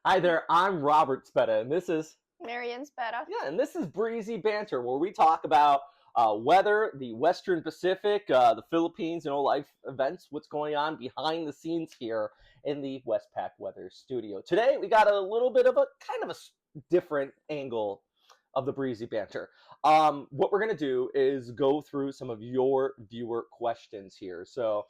Hi there, I'm Robert Speta, and this is Marian's better. and this is Breezy Banter, where we talk about weather, the Western Pacific, the Philippines, life events, what's going on behind the scenes here in the WestPacWx studio. Today, we got a little bit of a different angle of the Breezy Banter. What we're gonna do is go through some of your viewer questions here. So,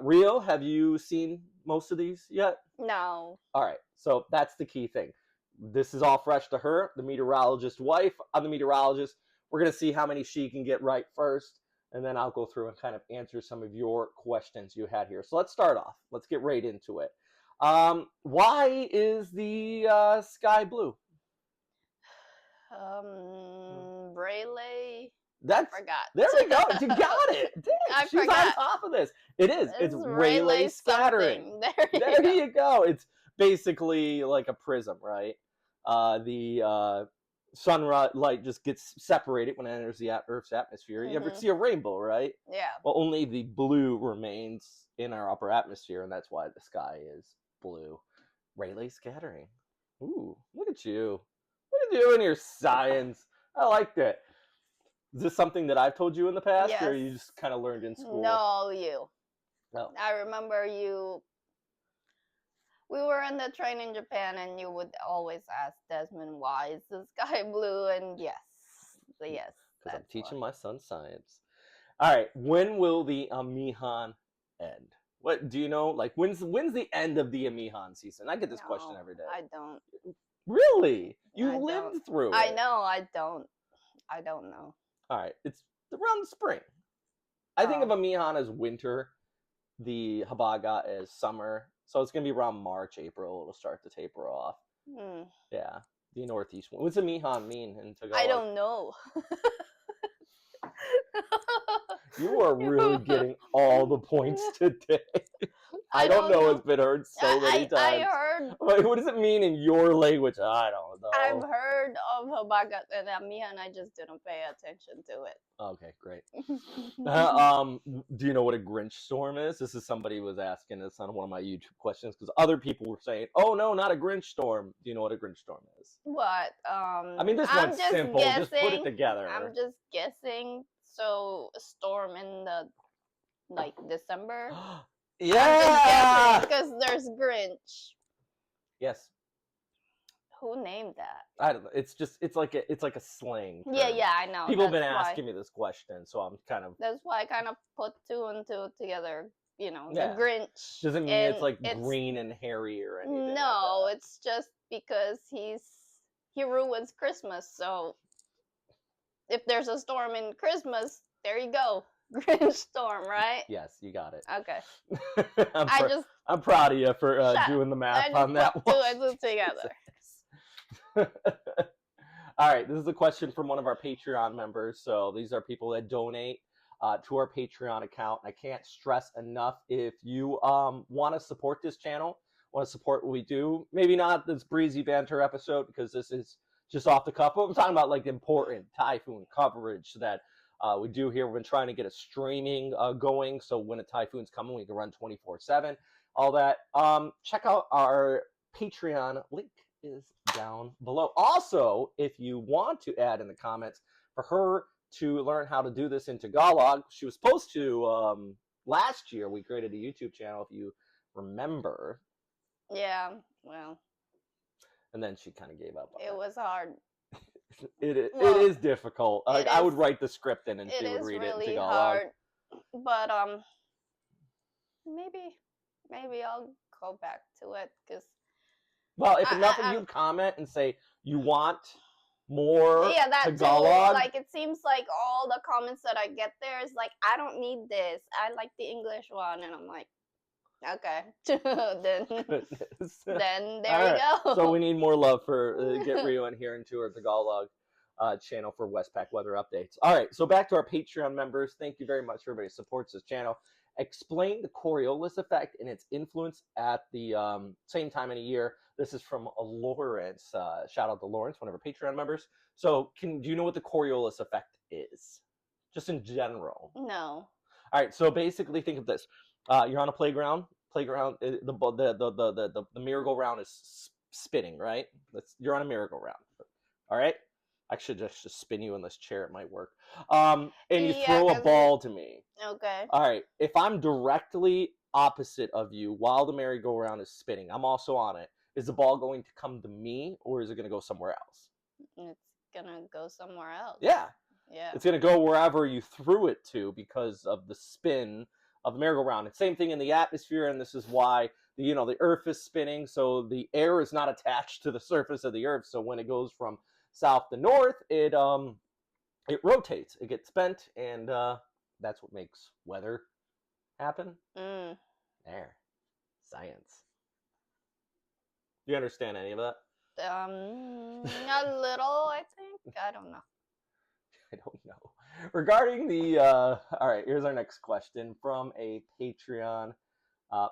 Rio, have you seen most of these yet? No. All right, so that's the key thing. This is all fresh to her, the meteorologist wife. I'm the meteorologist. We're going to see how many she can get right first, and then I'll go through and kind of answer some of your questions you had here. So let's start off. Let's get right into it. Why is the sky blue? Rayleigh. That's, I forgot. There we go. You got it. Dang, I she's forgot. on top of this. It is. It's Rayleigh scattering. Something. There you go. It's basically like a prism, right? The sunlight just gets separated when it enters the Earth's atmosphere. You ever see a rainbow, right? Yeah. Well, only the blue remains in our upper atmosphere, and that's why the sky is blue. Rayleigh scattering. Ooh, look at you. What are you doing here, science? I liked it. Is this something that I've told you in the past, Yes. or you just kind of learned in school? No, you. No. I remember you. We were on the train in Japan, and you would always ask Desmond, "Why is the sky blue?" And yes, Because I'm teaching my son science. All right, when will the Amihan end? What do you know? Like, when's the end of the Amihan season? I get this question every day. I don't. Really? You I lived don't. through it. I know. I don't know. All right, it's around the spring. I think of Amihan as winter, the Habaga as summer. So it's going to be around March, April. It'll start to taper off. Yeah, the northeast one. What's Amihan mean in Tagalog? I don't know. You are really getting all the points today. I don't know. It's been heard so many times. I heard. Like, what does it mean in your language? I don't know. I've heard of Habagat and Amihan, and I just didn't pay attention to it. Okay, great. Do you know what a Grinch storm is? This is somebody was asking this on one of my YouTube questions because other people were saying, "Oh no, not a Grinch storm." Do you know what a Grinch storm is? What? I mean, this one's simple. Guessing, just put it together. I'm just guessing. So a storm in the December. Yeah. Because there's Grinch. Yes. Who named that? I don't know. It's like a slang term. Yeah, I know. People have been asking me this question, so I'm kind of. That's why I kind of put two and two together. The Grinch. Doesn't mean it's like green and hairy or anything. No, like that. it's just because he ruins Christmas. So if there's a storm in Christmas, there you go. Grinch storm, right? Yes, you got it. Okay. I'm proud of you for doing the math on that one. Two and two together. All right, this is a question from one of our Patreon members. So these are people that donate to our Patreon account. I can't stress enough, if you want to support this channel, want to support what we do, maybe not this Breezy Banter episode because this is just off the cuff, but I'm talking about like important typhoon coverage that we do here. We've been trying to get a streaming going, so when a typhoon's coming, we can run 24/7, all that. Check out our Patreon link is down below. Also, if you want to add in the comments for her to learn how to do this in Tagalog, she was supposed to last year. We created a YouTube channel, if you remember. Yeah, well. And then she kind of gave up on it. It was hard. It is difficult. I would write the script in and she would read it in Tagalog. It is really hard. But maybe I'll go back to it because. Well, if enough of you comment and say you want more Tagalog. Too. Like, it seems like all the comments that I get there is like, I don't need this. I like the English one. And I'm like, okay. then there you go. So we need more love for get Rio in here into our Tagalog channel for Westpac weather updates. All right, so back to our Patreon members. Thank you very much for everybody who supports this channel. Explain the Coriolis effect and its influence at the same time in a year. This is from Lawrence. Shout out to Lawrence, one of our Patreon members. So do you know what the Coriolis effect is? Just in general. No. All right, so basically think of this. You're on a playground. The merry-go-round is spinning, right? You're on a merry-go-round. All right. I should just spin you in this chair. It might work. And you Yeah, throw a 'cause ball to me. Okay. All right. If I'm directly opposite of you while the merry-go-round is spinning, I'm also on it. Is the ball going to come to me, or is it going to go somewhere else? It's gonna go somewhere else. Yeah. Yeah. It's going to go wherever you threw it to because of the spin of the merry-go-round. It's same thing in the atmosphere, and this is why the Earth is spinning. So the air is not attached to the surface of the Earth. So when it goes from south to north, it rotates. It gets bent, and that's what makes weather happen. Mm. There, science. Do you understand any of that? A little, I think. I don't know. I don't know. Regarding the all right, here's our next question from a Patreon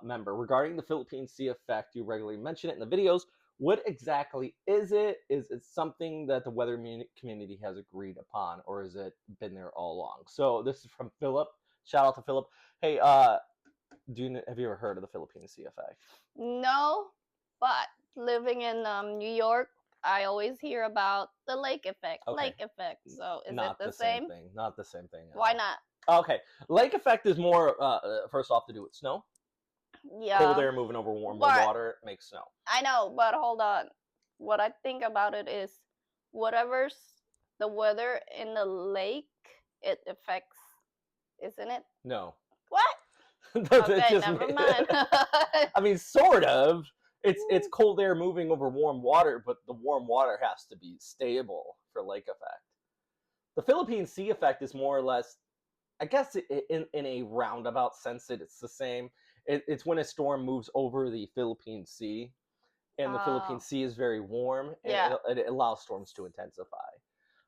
member. Regarding the Philippine Sea effect, you regularly mention it in the videos. What exactly is it? Is it something that the weather community has agreed upon, or has it been there all along? So this is from Philip. Shout out to Philip. Hey, have you ever heard of the Philippine Sea effect? No, but living in New York, I always hear about the lake effect. Okay. Lake effect. So is Not it the same? thing. Not the same thing. Why not? Okay. Lake effect is more first off to do with snow. Yeah. Cold air moving over warm water makes snow. I know, but hold on. What I think about it is whatever's the weather in the lake, it affects, isn't it? No. What? Okay, never mind. I mean, sort of. It's cold air moving over warm water, but the warm water has to be stable for lake effect. The Philippine Sea effect is more or less, I guess, in a roundabout sense, it's the same. It's when a storm moves over the Philippine Sea, and the Philippine Sea is very warm, and it allows storms to intensify.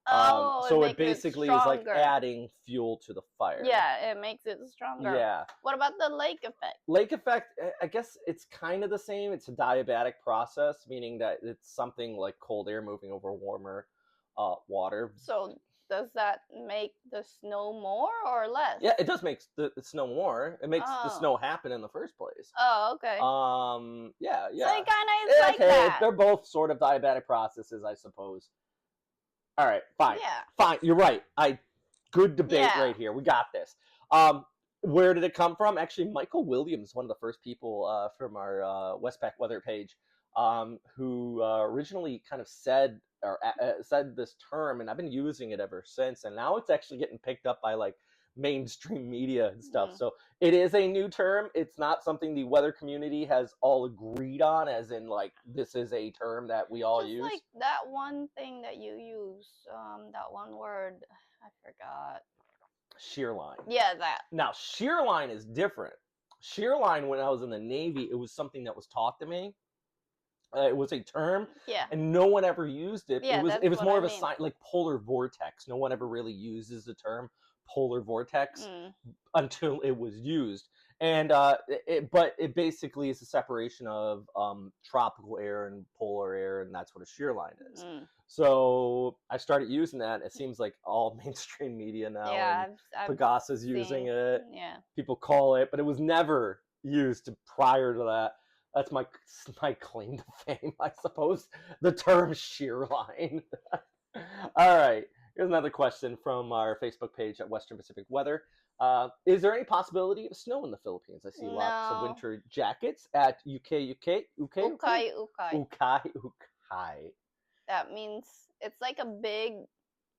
So it basically is like adding fuel to the fire. Yeah, it makes it stronger. Yeah. What about the lake effect? Lake effect, I guess it's kind of the same. It's a diabatic process, meaning that it's something like cold air moving over warmer water. So does that make the snow more or less? Yeah, it does make the snow more. It makes the snow happen in the first place. Oh, okay. Yeah. So it kind of is like that. They're both sort of diabatic processes, I suppose. All right, fine. Yeah. Fine, you're right. Good debate right here. We got this. Where did it come from? Actually, Michael Williams, one of the first people from our WestPacWx page, who originally kind of said this term, and I've been using it ever since. And now it's actually getting picked up by like mainstream media and stuff. So it is a new term. It's not something the weather community has all agreed on, as in like this is a term that we all use. Like that one thing that you use, that one word, I forgot. Shearline. Yeah, that. Now, shearline is different. Shearline, when I was in the Navy, it was something that was taught to me. It was a term, and no one ever used it. Yeah, it was more of a sign, like polar vortex. No one ever really uses the term polar vortex until it was used. And but it basically is a separation of tropical air and polar air, and that's what a shearline is. So I started using that. It seems like all mainstream media now. Yeah, Pegasa's using it. Yeah, people call it, but it was never used prior to that. That's my claim to fame, I suppose. The term shearline. All right. Here's another question from our Facebook page at Western Pacific Weather. Is there any possibility of snow in the Philippines? I see lots of winter jackets at Ukai. That means it's like a big.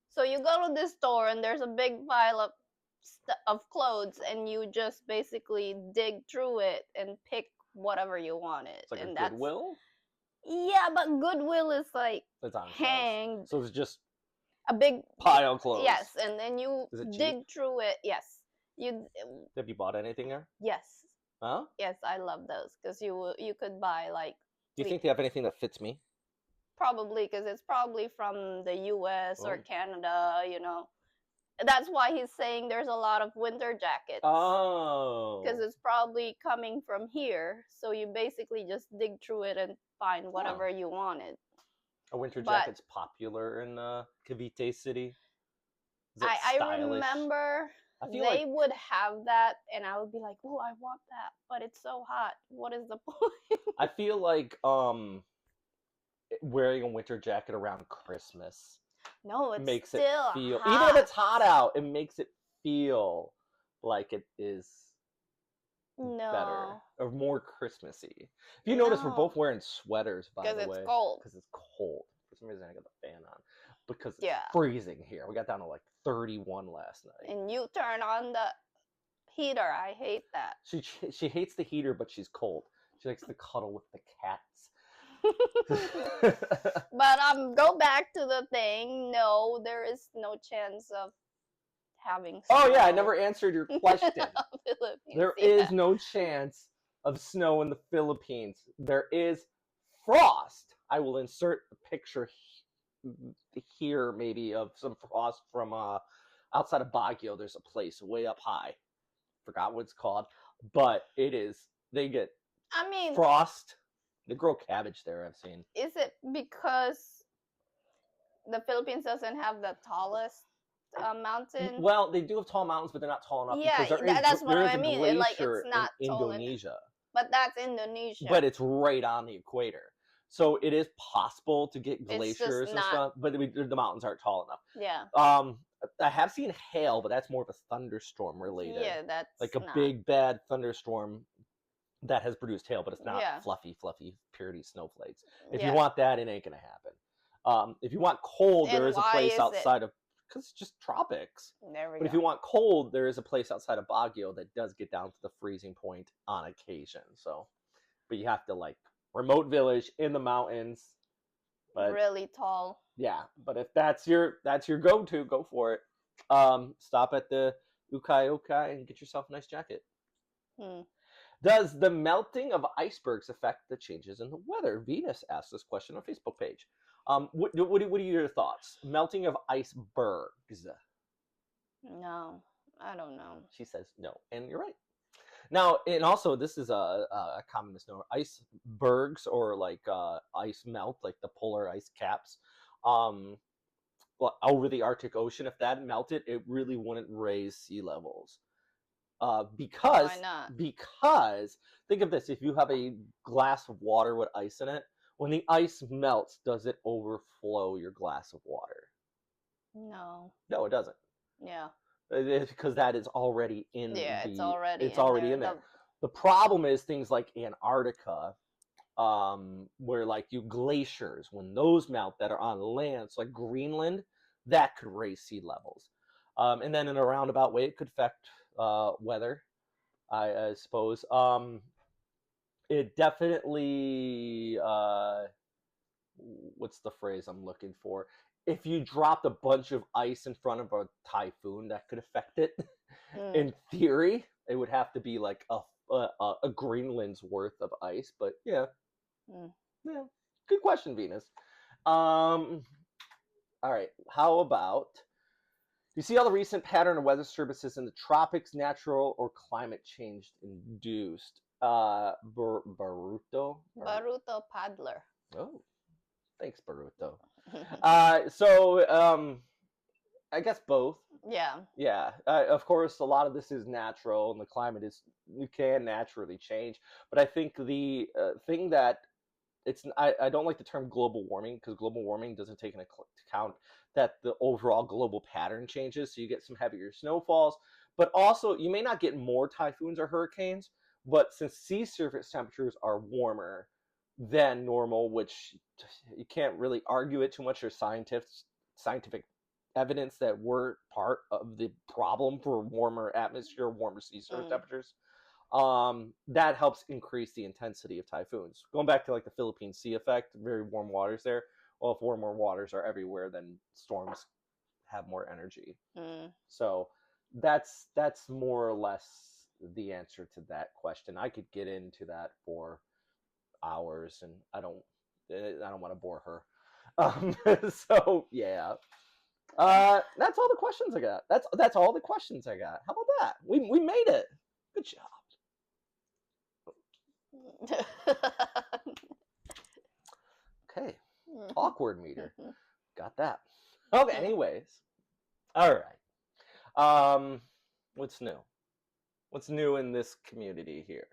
So you go to this store and there's a big pile of clothes, and you just basically dig through it and pick whatever you wanted. It's like a Goodwill? Yeah, but Goodwill is like hanged. So it's just a big pile of clothes. Yes, and then you dig through it. Yes. Have you bought anything there? Yes. Huh? Yes, I love those because you could buy like. Do you think they have anything that fits me? Probably, because it's probably from the U.S. or Canada, That's why he's saying there's a lot of winter jackets. Oh. Because it's probably coming from here. So you basically just dig through it and find whatever you wanted. A winter jacket's popular in Cavite City? I remember they would have that, and I would be like, oh, I want that. But it's so hot. What is the point? I feel like wearing a winter jacket around Christmas No, it's makes it still feel, hot. even if it's hot out, it makes it feel like it is better No, or more Christmassy. If you notice, we're No. both wearing sweaters, by because the it's way, cold. because it's cold. For some reason, I got the fan on because it's Yeah. freezing here. We got down to like 31 last night. And you turn on the heater. I hate that. She hates the heater, but she's cold. She likes to cuddle with the cats. But go back to the thing. No, there is no chance of having snow. Oh yeah, I never answered your question. Philippines, There is no chance of snow in the Philippines. There is frost. I will insert a picture here, maybe, of some frost from outside of Baguio. There's a place way up high. Forgot what it's called, but it is. They get I mean, frost. They grow cabbage there. I've seen. is it because the Philippines doesn't have the tallest mountain? Well, they do have tall mountains, but they're not tall enough Yeah, because that's what there is I a mean. glacier Like, it's not in tall enough. Indonesia. But that's Indonesia. But it's right on the equator. So it is possible to get glaciers and stuff, but the mountains aren't tall enough. Yeah. I have seen hail, but that's more of a thunderstorm related. Yeah, that's like a big bad thunderstorm that has produced hail, but it's not Yeah. fluffy, purity snowflakes. If Yeah. you want that, it ain't gonna happen. If you want cold, there And is a why place is outside of, because it's just tropics. There we But go. if you want cold, there is a place outside of Baguio that does get down to the freezing point on occasion. So, but you have to like remote village in the mountains. But really tall. yeah, but if that's your go-to, go for it. Stop at the Ukai Ukai and get yourself a nice jacket. Does the melting of icebergs affect the changes in the weather? Venus asked this question on Facebook page. What are your thoughts? Melting of icebergs. No, I don't know. She says no, and you're right. Now, and also, this is a common misnomer. Icebergs, or like ice melt, like the polar ice caps, over the Arctic Ocean. If that melted, it really wouldn't raise sea levels. Because Why not? Because think of this: if you have a glass of water with ice in it, when the ice melts, does it overflow your glass of water? No. No, it doesn't. Yeah. It's because that is already in. Yeah, the, it's already in there. The problem is things like Antarctica, where like glaciers, when those melt that are on land, so like Greenland, that could raise sea levels. And then in a roundabout way, it could affect weather, I suppose. It definitely, what's the phrase I'm looking for? If you dropped a bunch of ice in front of a typhoon, that could affect it. In theory, it would have to be like a Greenland's worth of ice, but yeah. Yeah, good question, Venus. All right, how about, you see all the recent pattern of weather disturbances in the tropics, natural or climate change induced? Baruto paddler. Oh, thanks, Baruto. So I guess both. Yeah. Of course, a lot of this is natural, and the climate can naturally change. But I think the thing that I don't like the term global warming, because global warming doesn't take into account that the overall global pattern changes. So you get some heavier snowfalls, but also you may not get more typhoons or hurricanes. But since sea surface temperatures are warmer than normal, which you can't really argue it too much, or scientific evidence that we're part of the problem for warmer atmosphere, warmer sea surface temperatures. That helps increase the intensity of typhoons. Going back to like the Philippine Sea effect, very warm waters there. Well, if warmer waters are everywhere, then storms have more energy. So that's more or less the answer to that question. I could get into that for hours, and I don't want to bore her. So yeah. That's all the questions I got. That's all the questions I got. How about that? We made it. Good job. Okay. Awkward meter. Got that. Okay, anyways. All right. What's new? What's new in this community here?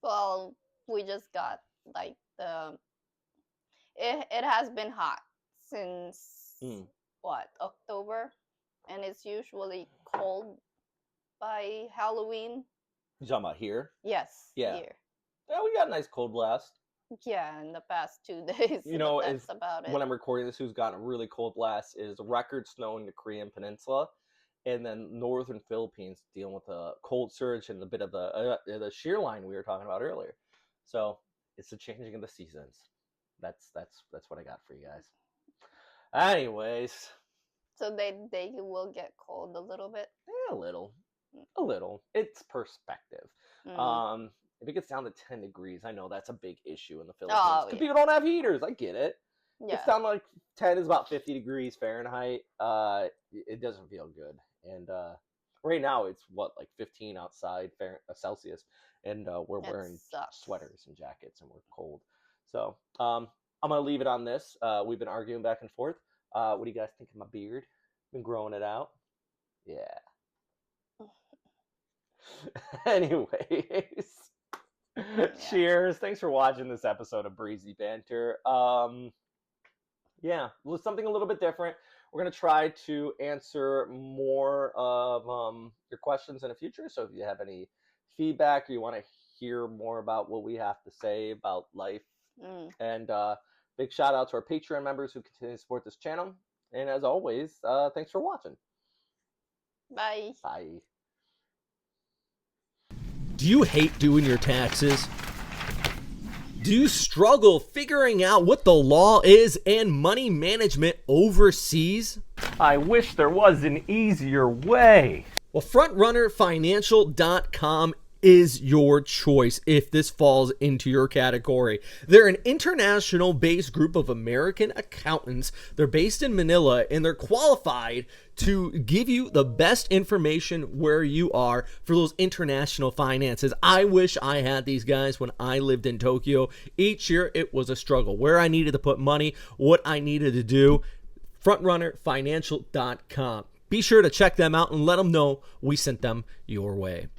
Well, we just got like the it has been hot since what, October, and it's usually cold by Halloween. You talking about here? Yes. Yeah. Here. Yeah, we got a nice cold blast. Yeah, in the past 2 days. You know, that's about it. When I'm recording this, who's gotten a really cold blast is record snow in the Korean Peninsula, and then northern Philippines dealing with a cold surge and a bit of the shearline we were talking about earlier. So it's the changing of the seasons. That's what I got for you guys. Anyways. So they will get cold a little bit? Yeah, a little. It's perspective. If it gets down to 10 degrees, I know that's a big issue in the Philippines. Because people don't have heaters. I get it. Yeah. It's down to like 10 is about 50 degrees Fahrenheit. It doesn't feel good. And right now it's like 15 outside Celsius. And we're wearing sweaters and jackets and we're cold. So I'm going to leave it on this. We've been arguing back and forth. What do you guys think of my beard? Been growing it out? Yeah. Anyways. Yeah. Cheers. Thanks for watching this episode of Breezy Banter. Yeah, something a little bit different. We're going to try to answer more of your questions in the future. So if you have any feedback or you want to hear more about what we have to say about life, and big shout out to our Patreon members who continue to support this channel. And as always, thanks for watching. Bye. Bye. Do you hate doing your taxes? Do you struggle figuring out what the law is and money management overseas? I wish there was an easier way. Well, FrontrunnerFinancial.com is your choice if this falls into your category. They're an international-based group of American accountants. They're based in Manila, and they're qualified to give you the best information where you are for those international finances. I wish I had these guys when I lived in Tokyo. Each year, it was a struggle. Where I needed to put money, what I needed to do. FrontrunnerFinancial.com. Be sure to check them out and let them know we sent them your way.